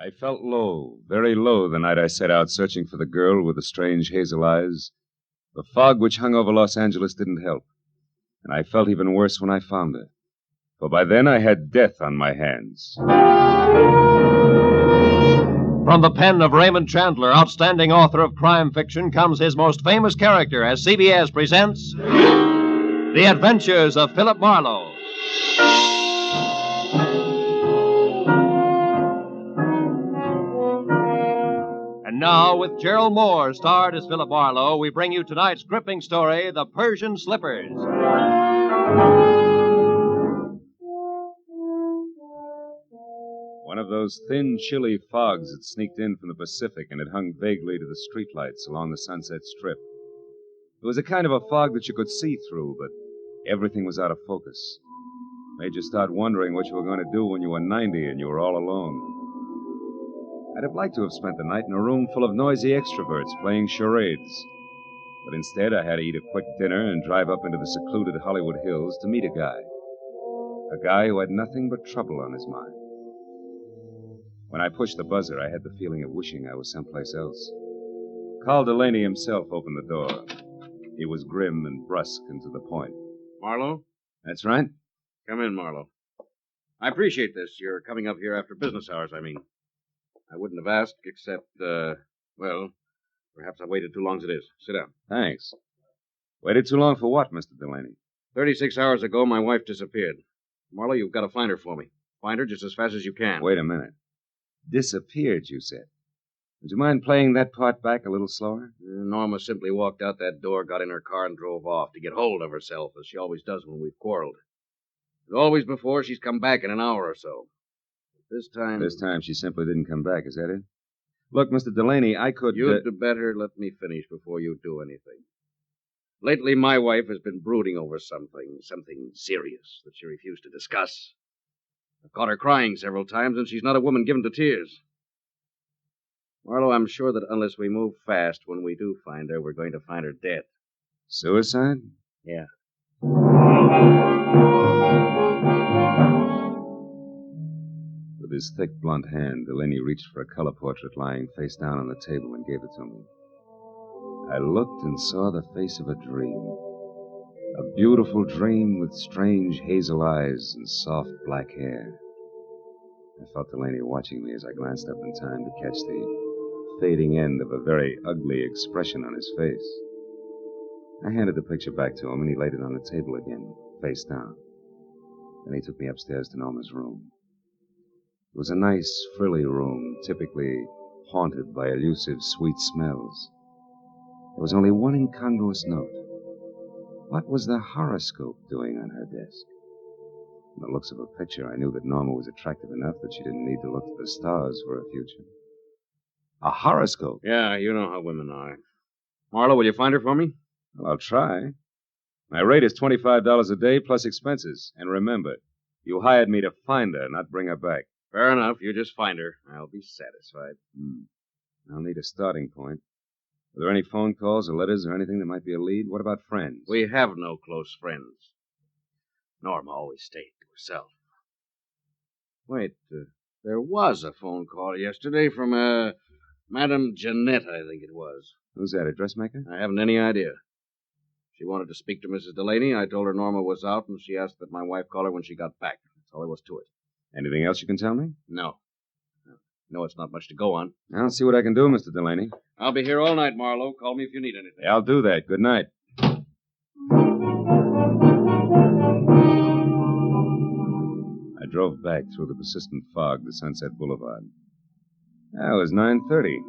I felt low, very low, the night I set out searching for the girl with the strange hazel eyes. The fog which hung over Los Angeles didn't help. And I felt even worse when I found her. For by then I had death on my hands. From the pen of Raymond Chandler, outstanding author of crime fiction, comes his most famous character as CBS presents The Adventures of Philip Marlowe. And now, with Gerald Moore starred as Philip Marlowe, we bring you tonight's gripping story, The Persian Slippers. One of those thin, chilly fogs had sneaked in from the Pacific and had hung vaguely to the streetlights along the Sunset Strip. It was a kind of a fog that you could see through, but everything was out of focus. Made you start wondering what you were going to do when you were 90 and you were all alone. I'd have liked to have spent the night in a room full of noisy extroverts playing charades. But instead, I had to eat a quick dinner and drive up into the secluded Hollywood Hills to meet a guy. A guy who had nothing but trouble on his mind. When I pushed the buzzer, I had the feeling of wishing I was someplace else. Carl Delaney himself opened the door. He was grim and brusque and to the point. Marlowe? That's right. Come in, Marlowe. I appreciate this. You're coming up here after business hours, I mean. I wouldn't have asked except, well, perhaps I waited too long as it is. Sit down. Thanks. Waited too long for what, Mr. Delaney? 36 hours ago, my wife disappeared. Marlowe, you've got to find her for me. Find her just as fast as you can. Wait a minute. Disappeared, you said. Would you mind playing that part back a little slower? Norma simply walked out that door, got in her car, and drove off to get hold of herself, as she always does when we've quarreled. And always before, she's come back in an hour or so. This time she simply didn't come back, is that it? Look, Mr. Delaney, I could... You'd better let me finish before you do anything. Lately, my wife has been brooding over something serious that she refused to discuss. I've caught her crying several times, and she's not a woman given to tears. Marlowe, I'm sure that unless we move fast, when we do find her, we're going to find her dead. Suicide? Yeah. With his thick, blunt hand, Delaney reached for a color portrait lying face down on the table and gave it to me. I looked and saw the face of a dream. A beautiful dream with strange hazel eyes and soft black hair. I felt Delaney watching me as I glanced up in time to catch the fading end of a very ugly expression on his face. I handed the picture back to him, and he laid it on the table again, face down. Then he took me upstairs to Norma's room. It was a nice, frilly room, typically haunted by elusive, sweet smells. There was only one incongruous note. What was the horoscope doing on her desk? From the looks of her picture, I knew that Norma was attractive enough that she didn't need to look to the stars for a future. A horoscope? Yeah, you know how women are. Marlowe, will you find her for me? Well, I'll try. My rate is $25 a day plus expenses. And remember, you hired me to find her, not bring her back. Fair enough. You just find her. I'll be satisfied. I'll need a starting point. Are there any phone calls or letters or anything that might be a lead? What about friends? We have no close friends. Norma always stayed to herself. Wait, there was a phone call yesterday from, Madame Jeanette, I think it was. Who's that, a dressmaker? I haven't any idea. She wanted to speak to Mrs. Delaney. I told her Norma was out, and she asked that my wife call her when she got back. That's all there was to it. Anything else you can tell me? No. No, it's not much to go on. I'll see what I can do, Mr. Delaney. I'll be here all night, Marlowe. Call me if you need anything. Yeah, I'll do that. Good night. I drove back through the persistent fog to Sunset Boulevard. It was 9:30.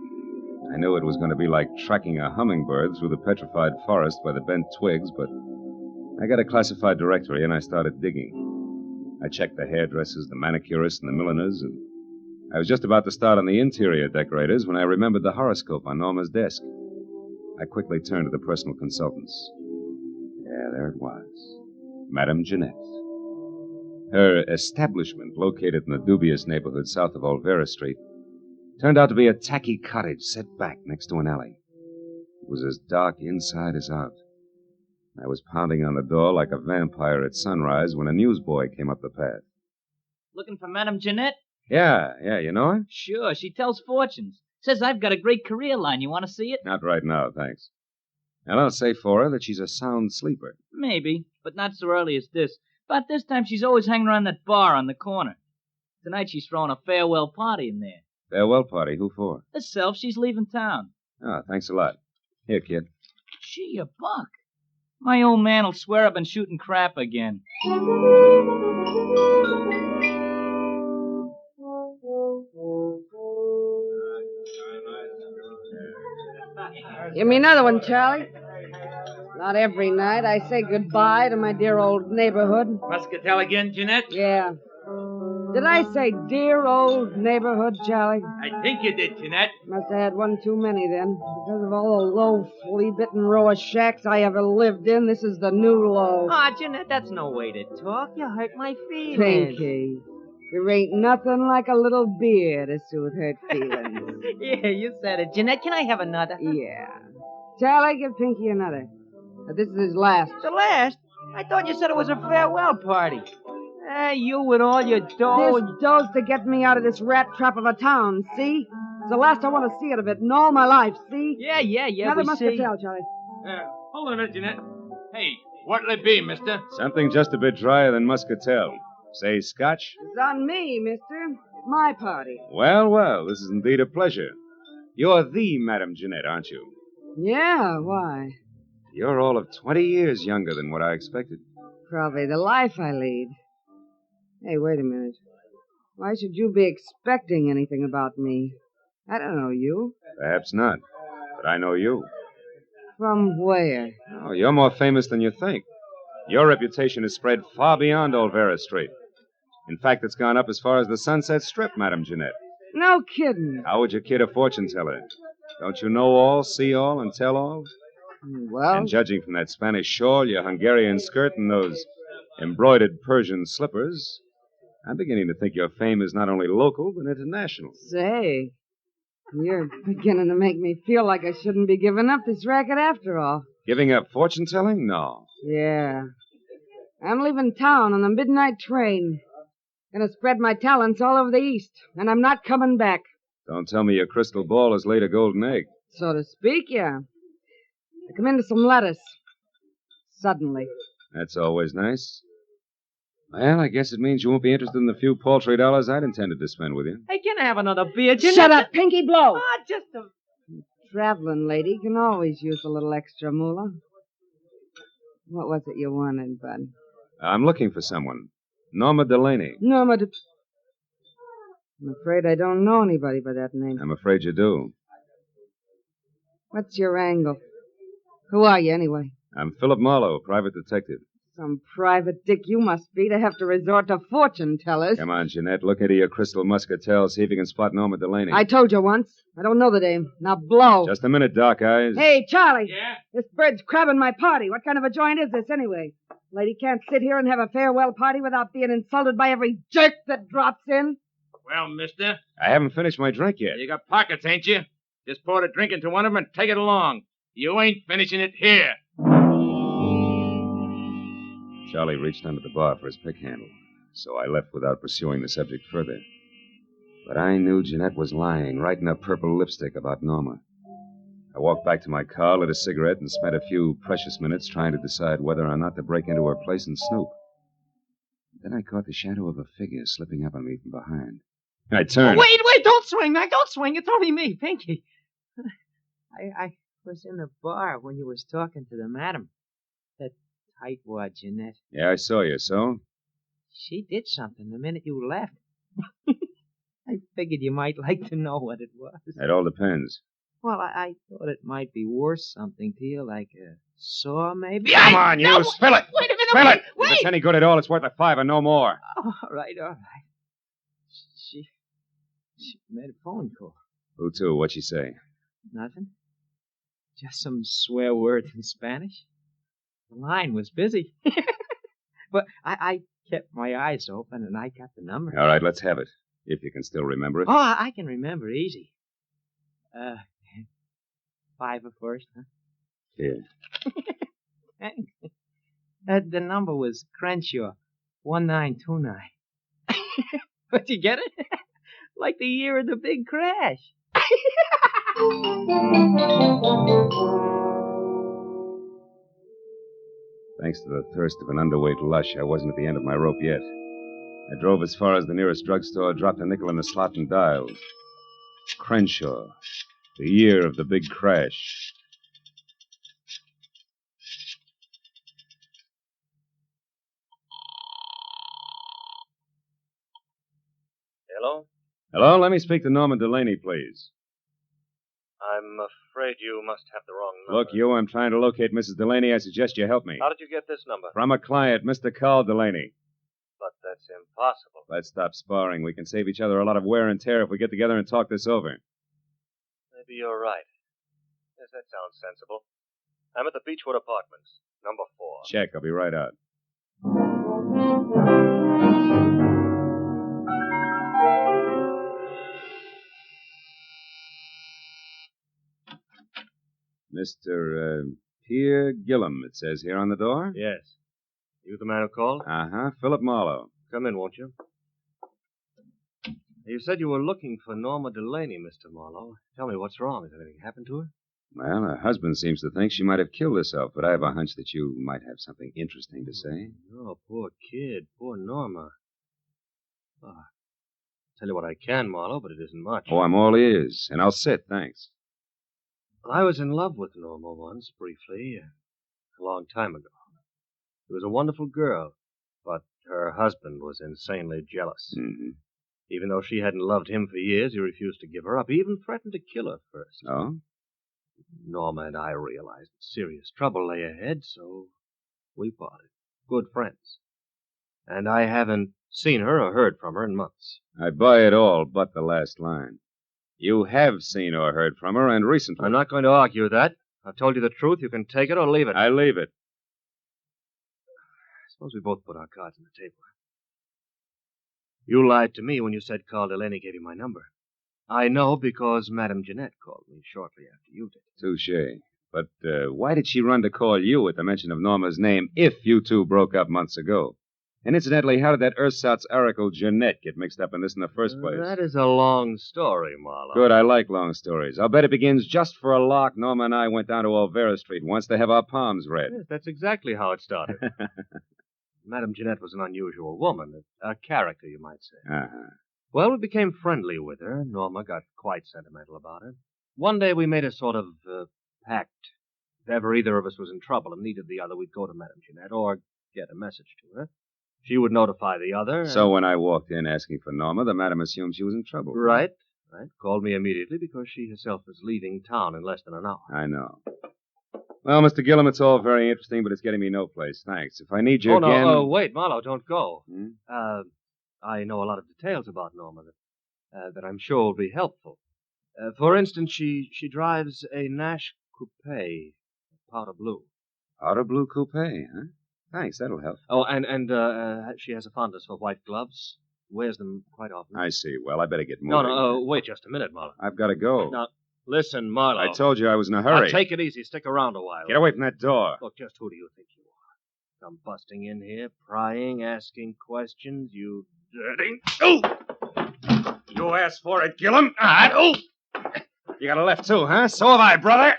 I knew it was going to be like tracking a hummingbird through the petrified forest by the bent twigs, but I got a classified directory and I started digging. I checked the hairdressers, the manicurists, and the milliners, and I was just about to start on the interior decorators when I remembered the horoscope on Norma's desk. I quickly turned to the personal consultants. Yeah, there it was. Madame Jeanette. Her establishment, located in the dubious neighborhood south of Olvera Street, turned out to be a tacky cottage set back next to an alley. It was as dark inside as out. I was pounding on the door like a vampire at sunrise when a newsboy came up the path. Looking for Madame Jeanette? Yeah, you know her? Sure, she tells fortunes. Says I've got a great career line. You want to see it? Not right now, thanks. And I'll say for her that she's a sound sleeper. Maybe, but not so early as this. About this time, she's always hanging around that bar on the corner. Tonight, she's throwing a farewell party in there. Farewell party? Who for? Herself, she's leaving town. Oh, thanks a lot. Here, kid. Gee, a buck. My old man'll swear I've been shooting crap again. Give me another one, Charlie. Not every night I say goodbye to my dear old neighborhood. Muscatel again, Jeanette? Yeah. Did I say dear old neighborhood, Charlie? I think you did, Jeanette. Must have had one too many then. Because of all the low, flea-bitten row of shacks I ever lived in, this is the new low. Aw, Jeanette, that's no way to talk. You hurt my feelings. Pinky, there ain't nothing like a little beer to soothe hurt feelings. Yeah, you said it. Jeanette, can I have another? Yeah. Charlie, give Pinky another. This is his last. The last? I thought you said it was a farewell party. You with all your dough. This dough's to get me out of this rat trap of a town, see? It's the last I want to see it of it in all my life, see? Yeah, Another we see. muscatel, Charlie. Hold on a minute, Jeanette. Hey, what'll it be, mister? Something just a bit drier than muscatel. Say scotch? It's on me, mister. It's my party. Well, this is indeed a pleasure. You're the Madame Jeanette, aren't you? Yeah, why? You're all of 20 years younger than what I expected. Probably the life I lead. Hey, wait a minute. Why should you be expecting anything about me? I don't know you. Perhaps not, but I know you. From where? Oh, you're more famous than you think. Your reputation has spread far beyond Olvera Street. In fact, it's gone up as far as the Sunset Strip, Madame Jeanette. No kidding. How would you kid a fortune teller? Don't you know all, see all, and tell all? Well, And judging from that Spanish shawl, your Hungarian skirt, and those embroidered Persian slippers, I'm beginning to think your fame is not only local, but international. say, you're beginning to make me feel like I shouldn't be giving up this racket after all. Giving up fortune telling? No. Yeah. I'm leaving town on the midnight train. Gonna spread my talents all over the East, and I'm not coming back. Don't tell me your crystal ball has laid a golden egg. So to speak, yeah. I come into some lettuce. Suddenly. That's always nice. Well, I guess it means you won't be interested in the few paltry dollars I'd intended to spend with you. Hey, can I have another beer, Jeanette? Shut up, Pinky Blow! Ah, just a... Traveling lady can always use a little extra moolah. What was it you wanted, Bud? I'm looking for someone. Norma Delaney. Norma I'm afraid I don't know anybody by that name. I'm afraid you do. What's your angle? Who are you, anyway? I'm Philip Marlowe, private detective. Some private dick you must be to have to resort to fortune tellers. Come on, Jeanette. Look into your crystal muscatel. See if you can spot Norma Delaney. I told you once. I don't know the dame. Now blow. Just a minute, Doc Eyes. Hey, Charlie. Yeah? This bird's crabbing my party. What kind of a joint is this, anyway? Lady can't sit here and have a farewell party without being insulted by every jerk that drops in. Well, mister, I haven't finished my drink yet. you got pockets, ain't you? Just pour the drink into one of them and take it along. You ain't finishing it here. Charlie reached under the bar for his pick handle, so I left without pursuing the subject further. But I knew Jeanette was lying, right in her purple lipstick about Norma. I walked back to my car, lit a cigarette, and spent a few precious minutes trying to decide whether or not to break into her place and snoop. Then I caught the shadow of a figure slipping up on me from behind. I turned. Wait, don't swing. Now, don't swing. It's only me, Pinky. I was in the bar when you was talking to the madam. That tightwad, Jeanette. Yeah, I saw you, so? She did something the minute you left. I figured you might like to know what it was. It all depends. Well, I thought it might be worth something to you, like a saw, maybe. Come on, you! No, Spill it! Wait a minute! Spill it! Wait! If it's any good at all, it's worth a $5 or no more. All right. She made a phone call. Who to? What'd she say? Nothing. Just some swear words in Spanish. The line was busy. But I kept my eyes open, and I got the number. All right, let's have it. If you can still remember it. Oh, I can remember easy. 5 first, huh? Here. Thanks. The number was Crenshaw, 1929. But you get it? Like the year of the big crash. Thanks to the thirst of an underweight lush, I wasn't at the end of my rope yet. I drove as far as the nearest drugstore, dropped a nickel in the slot, and dialed. Crenshaw. The year of the big crash. Hello? Hello, let me speak to Norma Delaney, please. I'm afraid you must have the wrong number. Look, you, I'm trying to locate Mrs. Delaney. I suggest you help me. How did you get this number? From a client, Mr. Carl Delaney. But that's impossible. Let's stop sparring. We can save each other a lot of wear and tear if we get together and talk this over. Maybe you're right. Yes, that sounds sensible. I'm at the Beechwood Apartments, number 4. Check. I'll be right out. Mr. Pierre Gillum, it says here on the door. Yes. You the man who called? Uh-huh. Philip Marlowe. Come in, won't you? You said you were looking for Norma Delaney, Mr. Marlowe. Tell me, what's wrong? Has anything happened to her? Well, her husband seems to think she might have killed herself, but I have a hunch that you might have something interesting to say. Oh, poor kid. Poor Norma. Oh, tell you what I can, Marlowe, but it isn't much. Oh, I'm all ears, and I'll sit, thanks. I was in love with Norma once, briefly, a long time ago. She was a wonderful girl, but her husband was insanely jealous. Mm-hmm. Even though she hadn't loved him for years, he refused to give her up. He even threatened to kill her first. Oh? Norma and I realized that serious trouble lay ahead, so we parted. Good friends. And I haven't seen her or heard from her in months. I buy it all but the last line. You have seen or heard from her, and recently. I'm not going to argue that. I've told you the truth. You can take it or leave it. I leave it. Suppose we both put our cards on the table. You lied to me when you said Carl Delaney gave you my number. I know because Madame Jeanette called me shortly after you did. Touché. But why did she run to call you at the mention of Norma's name if you two broke up months ago? And incidentally, how did that ersatz oracle Jeanette get mixed up in this in the first place? That is a long story, Marlowe. Good, I like long stories. I'll bet it begins just for a lark. Norma and I went down to Olvera Street once to have our palms read. Yes, that's exactly how it started. Madame Jeanette was an unusual woman, a character, you might say. Uh-huh. Well, we became friendly with her. Norma got quite sentimental about her. One day we made a sort of pact. If ever either of us was in trouble and needed the other, we'd go to Madame Jeanette or get a message to her. She would notify the other. So when I walked in asking for Norma, the madam assumed she was in trouble. Right. Called me immediately because she herself was leaving town in less than an hour. I know. Well, Mr. Gillum, it's all very interesting, but it's getting me no place. Thanks. If I need you again... No, wait, Marlowe, don't go. Hmm? I know a lot of details about Norma that I'm sure will be helpful. For instance, she drives a Nash coupe, powder blue. Powder blue coupe, huh? Thanks, that'll help. Oh, and she has a fondness for white gloves. Wears them quite often. I see. Well, I better get moving. No, wait just a minute, Marlowe. I've got to go. Now, listen, Marlowe. I told you I was in a hurry. Now, take it easy. Stick around a while. Get away from that door. Look, just who do you think you are? Come busting in here, prying, asking questions, you dirty... Oh! You asked for it, Gillum. Oh! You got a left, too, huh? So have I, brother.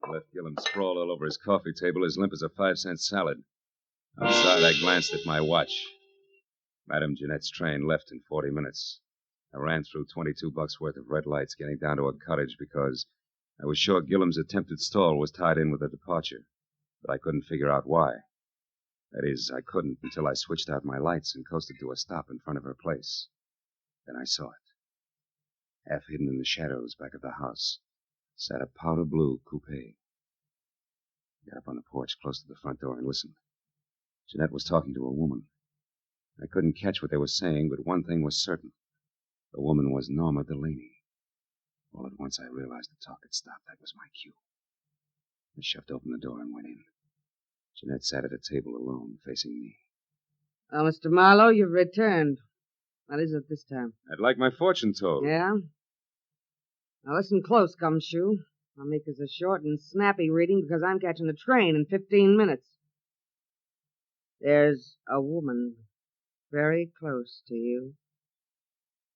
I left Gillum sprawled all over his coffee table, as limp as a 5-cent salad. Outside, I glanced at my watch. Madame Jeanette's train left in 40 minutes. I ran through $22 worth of red lights, getting down to a cottage because I was sure Gillum's attempted stall was tied in with a departure, but I couldn't figure out why. That is, I couldn't until I switched out my lights and coasted to a stop in front of her place. Then I saw it. Half hidden in the shadows back of the house sat a powder blue coupe. I got up on the porch close to the front door and listened. Jeanette was talking to a woman. I couldn't catch what they were saying, but one thing was certain. The woman was Norma Delaney. All at once I realized the talk had stopped. That was my cue. I shoved open the door and went in. Jeanette sat at a table alone, facing me. Well, Mr. Marlowe, you've returned. What is it this time? I'd like my fortune told. Yeah? Now listen close, Gumshoe. I'll make this a short and snappy reading because I'm catching a train in 15 minutes. There's a woman very close to you.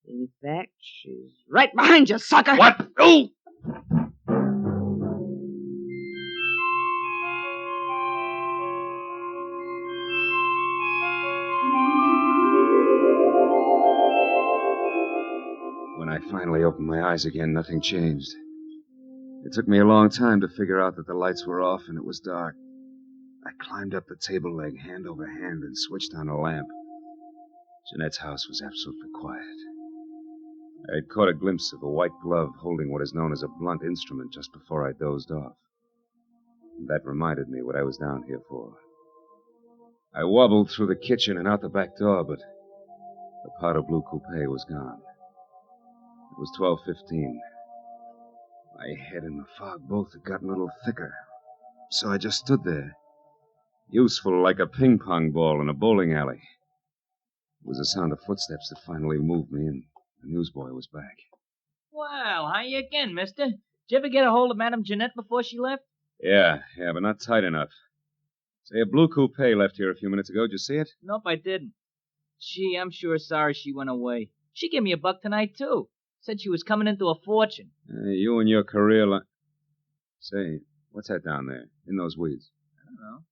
In fact, she's right behind you, sucker! What? Oh! When I finally opened my eyes again, nothing changed. It took me a long time to figure out that the lights were off and it was dark. I climbed up the table leg, hand over hand, and switched on a lamp. Jeanette's house was absolutely quiet. I had caught a glimpse of a white glove holding what is known as a blunt instrument just before I dozed off. That reminded me what I was down here for. I wobbled through the kitchen and out the back door, but the powder blue coupe was gone. It was 12:15. My head and the fog both had gotten a little thicker, so I just stood there, useful like a ping-pong ball in a bowling alley. It was the sound of footsteps that finally moved me, and the newsboy was back. Well, how you again, mister? Did you ever get a hold of Madame Jeanette before she left? Yeah, but not tight enough. Say, a blue coupe left here a few minutes ago. Did you see it? Nope, I didn't. Gee, I'm sure sorry she went away. She gave me a buck tonight, too. Said she was coming into a fortune. You and your career Say, what's that down there, in those weeds? I don't know.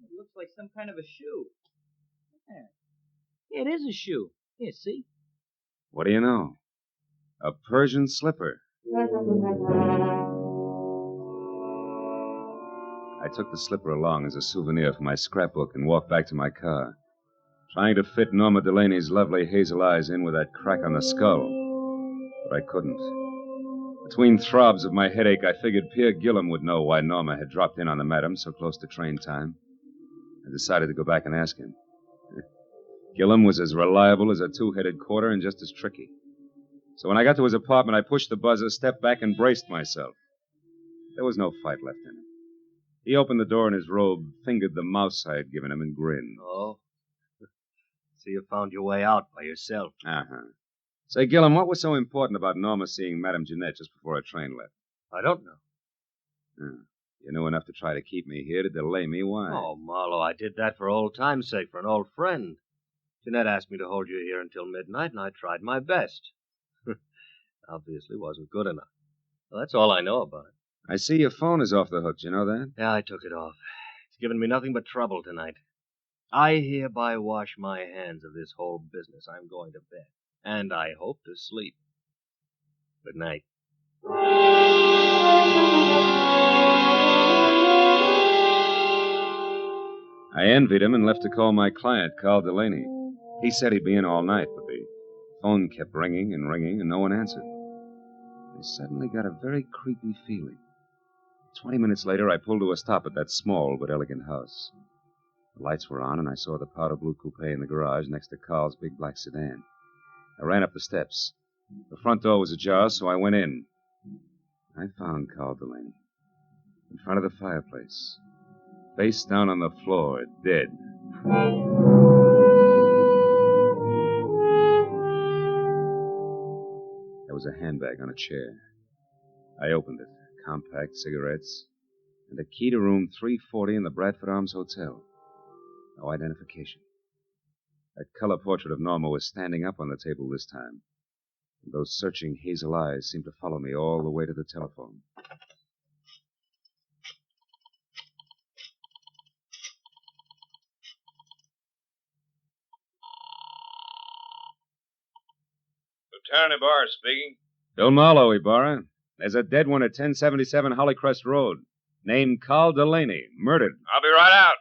It looks like some kind of a shoe. Yeah, it is a shoe. Here, see? What do you know? A Persian slipper. I took the slipper along as a souvenir for my scrapbook and walked back to my car, trying to fit Norma Delaney's lovely hazel eyes in with that crack on the skull. But I couldn't. Between throbs of my headache, I figured Pierre Gillum would know why Norma had dropped in on the madam so close to train time. I decided to go back and ask him. Gillum was as reliable as a two-headed quarter and just as tricky. So when I got to his apartment, I pushed the buzzer, stepped back, and braced myself. There was no fight left in him. He opened the door in his robe, fingered the mouse I had given him, and grinned. Oh? So you found your way out by yourself. Uh-huh. Say, Gillum, what was so important about Norma seeing Madame Jeanette just before her train left? I don't know. You knew enough to try to keep me here, to delay me. Why? Oh, Marlowe, I did that for old time's sake, for an old friend. Jeanette asked me to hold you here until midnight, and I tried my best. Obviously wasn't good enough. Well, that's all I know about it. I see your phone is off the hook. Do you know that? Yeah, I took it off. It's given me nothing but trouble tonight. I hereby wash my hands of this whole business. I'm going to bed. And I hope to sleep. Good night. I envied him and left to call my client, Carl Delaney. He said he'd be in all night, but the phone kept ringing and ringing, and no one answered. I suddenly got a very creepy feeling. 20 minutes later, I pulled to a stop at that small but elegant house. The lights were on, and I saw the powder blue coupe in the garage next to Carl's big black sedan. I ran up the steps. The front door was ajar, so I went in. I found Carl Delaney in front of the fireplace, face down on the floor, dead. There was a handbag on a chair. I opened it. Compact, cigarettes, and a key to room 340 in the Bradford Arms Hotel. No identification. That color portrait of Norma was standing up on the table this time. And those searching hazel eyes seemed to follow me all the way to the telephone. Lieutenant Ibarra speaking. Bill Marlowe, Ibarra. There's a dead one at 1077 Hollycrest Road, named Carl Delaney, murdered. I'll be right out.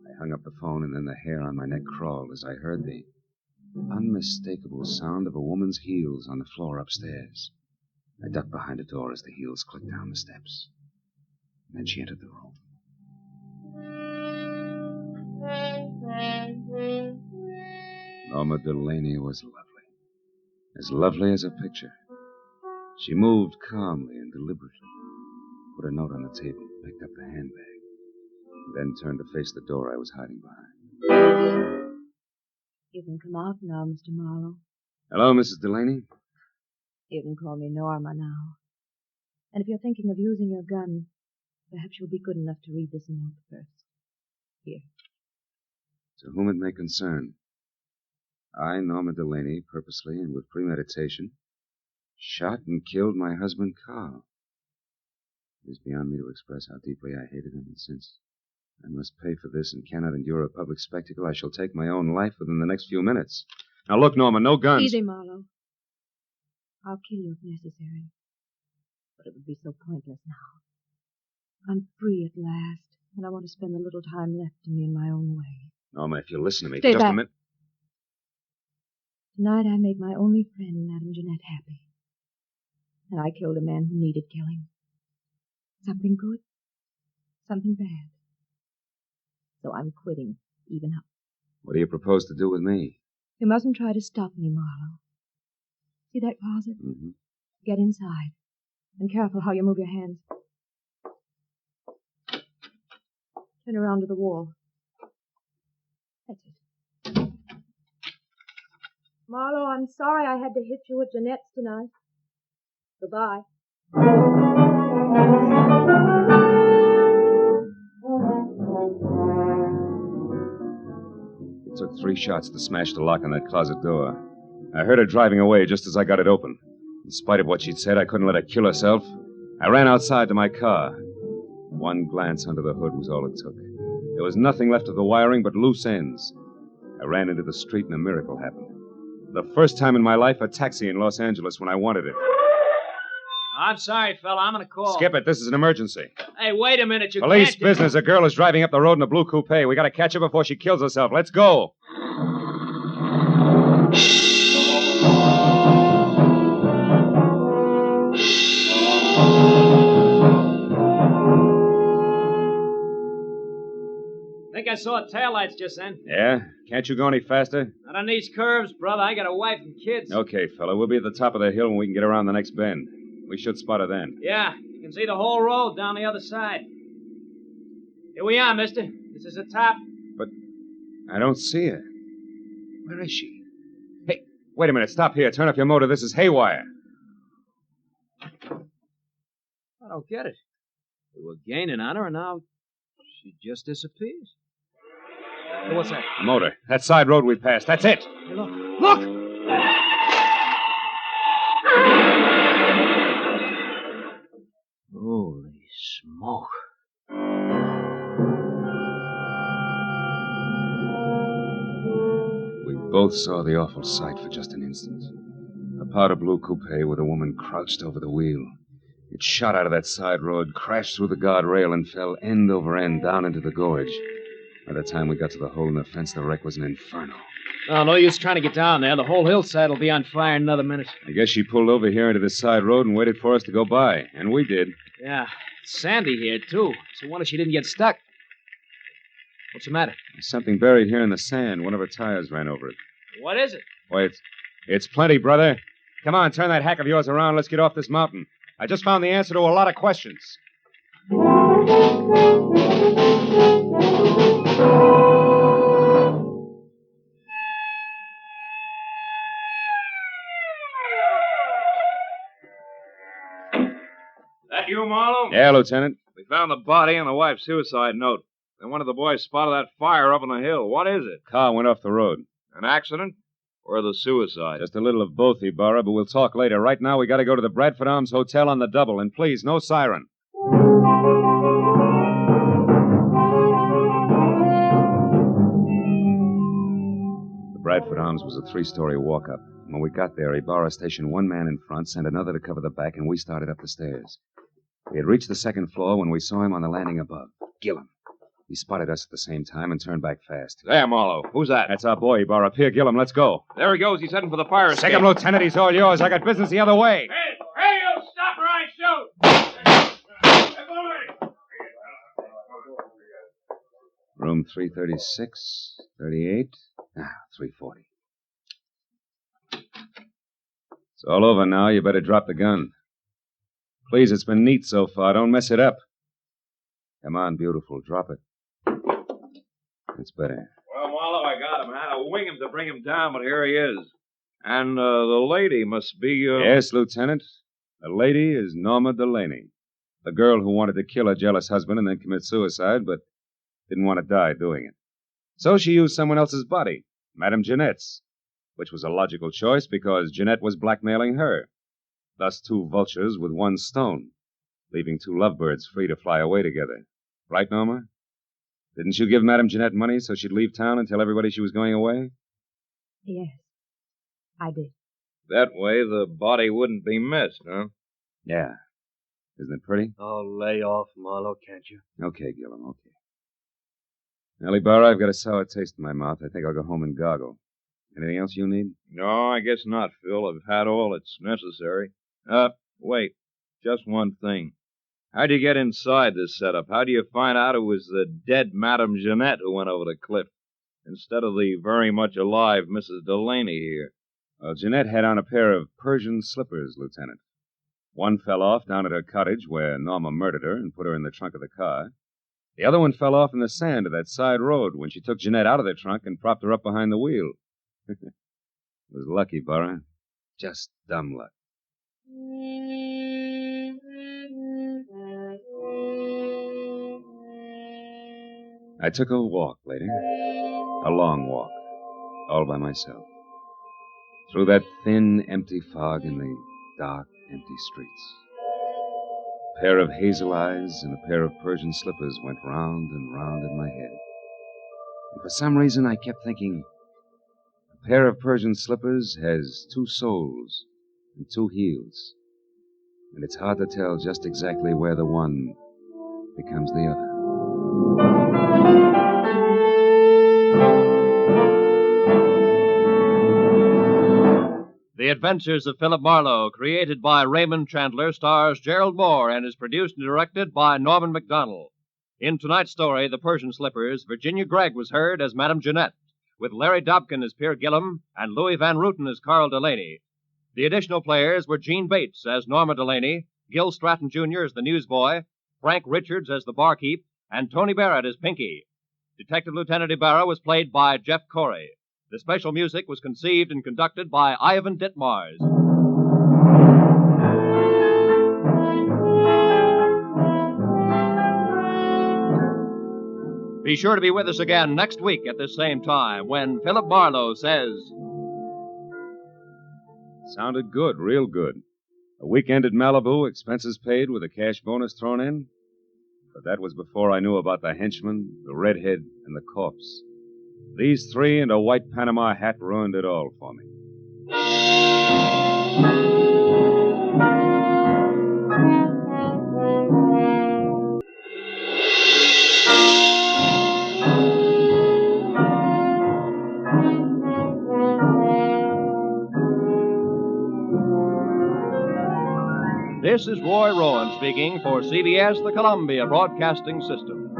I hung up the phone, and then the hair on my neck crawled as I heard the unmistakable sound of a woman's heels on the floor upstairs. I ducked behind a door as the heels clicked down the steps. And then she entered the room. Norma Delaney was lovely. As lovely as a picture. She moved calmly and deliberately, put a note on the table, picked up the handbag, and then turned to face the door I was hiding behind. You can come out now, Mr. Marlowe. Hello, Mrs. Delaney. You can call me Norma now. And if you're thinking of using your gun, Perhaps you'll be good enough to read this note first. Here. To whom it may concern. I, Norma Delaney, purposely and with premeditation, shot and killed my husband, Carl. It is beyond me to express how deeply I hated him, and since I must pay for this and cannot endure a public spectacle, I shall take my own life within the next few minutes. Now look, Norma, no guns. Easy, Marlowe. I'll kill you if necessary. But it would be so pointless now. I'm free at last, and I want to spend the little time left to me in my own way. Norma, if you'll listen to me Stay for just back. a minute. Tonight I made my only friend, Madame Jeanette, happy. And I killed a man who needed killing. Something good, something bad. So I'm quitting, even up. What do you propose to do with me? You mustn't try to stop me, Marlowe. See that closet? Mm-hmm. Get inside. And careful how you move your hands. Turn around to the wall. That's it. Marlowe, I'm sorry I had to hit you at Jeanette's tonight. Goodbye. It took 3 shots to smash the lock on that closet door. I heard her driving away just as I got it open. In spite of what she'd said, I couldn't let her kill herself. I ran outside to my car. One glance under the hood was all it took. There was nothing left of the wiring but loose ends. I ran into the street and a miracle happened. The first time in my life, a taxi in Los Angeles when I wanted it. I'm sorry, fella. I'm going to call. Skip it. This is an emergency. Hey, wait a minute. You Police can't... business. A girl is driving up the road in a blue coupe. We got to catch her before she kills herself. Let's go. Think I saw taillights just then. Yeah? Can't you go any faster? Not on these curves, brother. I got a wife and kids. Okay, fella. We'll be at the top of the hill when we can get around the next bend. We should spot her then. Yeah, you can see the whole road down the other side. Here we are, mister. This is the top. But I don't see her. Where is she? Hey, wait a minute. Stop here. Turn off your motor. This is haywire. I don't get it. We were gaining on her, and now she just disappears. Hey, what's that? A motor. That side road we passed. That's it. Hey, look. Look! Holy smoke. We both saw the awful sight for just an instant. A powder blue coupe with a woman crouched over the wheel. It shot out of that side road, crashed through the guardrail, and fell end over end down into the gorge. By the time we got to the hole in the fence, the wreck was an inferno. Oh, no use trying to get down there. The whole hillside will be on fire in another minute. I guess she pulled over here into this side road and waited for us to go by. And we did. Yeah, it's sandy here, too. So wonder she didn't get stuck. What's the matter? There's something buried here in the sand. One of her tires ran over it. What is it? Why, it's plenty, brother. Come on, turn that hack of yours around. Let's get off this mountain. I just found the answer to a lot of questions. That you, Marlowe? Yeah, Lieutenant. We found the body and the wife's suicide note. Then one of the boys spotted that fire up on the hill. What is it? Car went off the road. An accident? Or the suicide? Just a little of both, Ibarra, but we'll talk later. Right now, we got to go to the Bradford Arms Hotel on the double. And please, no siren. The Bradford Arms was a 3-story walk-up. When we got there, Ibarra stationed one man in front, sent another to cover the back, and we started up the stairs. We had reached the 2nd floor when we saw him on the landing above. Gillum. He spotted us at the same time and turned back fast. There, Marlowe. Who's that? That's our boy, Ibarra. Pierre Gillum. Let's go. There he goes. He's heading for the fire escape. Second Lieutenant, he's all yours. I got business the other way. Hey, you stop or I shoot! Room 336, 38, 340. It's all over now. You better drop the gun. Please, it's been neat so far. Don't mess it up. Come on, beautiful. Drop it. It's better. Well, Marlowe, I got him. I had to wing him to bring him down, but here he is. And the lady must be... Yes, Lieutenant. The lady is Norma Delaney. The girl who wanted to kill her jealous husband and then commit suicide, but didn't want to die doing it. So she used someone else's body, Madame Jeanette's, which was a logical choice because Jeanette was blackmailing her. Thus, two vultures with one stone, leaving two lovebirds free to fly away together. Right, Norma? Didn't you give Madame Jeanette money so she'd leave town and tell everybody she was going away? Yes, I did. That way the body wouldn't be missed, huh? Yeah. Isn't it pretty? Oh, lay off, Marlowe, can't you? Okay, Gillum, okay. Nellie Barr, I've got a sour taste in my mouth. I think I'll go home and goggle. Anything else you need? No, I guess not, Phil. I've had all that's necessary. Wait. Just one thing. How'd you get inside this setup? How do you find out it was the dead Madame Jeanette who went over the cliff instead of the very much alive Mrs. Delaney here? Well, Jeanette had on a pair of Persian slippers, Lieutenant. One fell off down at her cottage where Norma murdered her and put her in the trunk of the car. The other one fell off in the sand of that side road when she took Jeanette out of the trunk and propped her up behind the wheel. It was lucky, Burra. Just dumb luck. I took a walk later. A long walk. All by myself. Through that thin, empty fog in the dark, empty streets. A pair of hazel eyes and a pair of Persian slippers went round and round in my head. And for some reason, I kept thinking, a pair of Persian slippers has two soles and two heels. And it's hard to tell just exactly where the one becomes the other. The Adventures of Philip Marlowe, created by Raymond Chandler, stars Gerald Moore and is produced and directed by Norman MacDonald. In tonight's story, The Persian Slippers, Virginia Gregg was heard as Madame Jeanette, with Larry Dobkin as Pierre Gillum and Louis Van Rooten as Carl Delaney. The additional players were Gene Bates as Norma Delaney, Gil Stratton Jr. as the newsboy, Frank Richards as the barkeep, and Tony Barrett as Pinky. Detective Lieutenant Ibarra was played by Jeff Corey. The special music was conceived and conducted by Ivan Ditmars. Be sure to be with us again next week at the same time when Philip Marlowe says... Sounded good, real good. A weekend at Malibu, expenses paid with a cash bonus thrown in. But that was before I knew about the henchman, the redhead, and the corpse. These three and a white Panama hat ruined it all for me. This is Roy Rowan speaking for CBS, the Columbia Broadcasting System.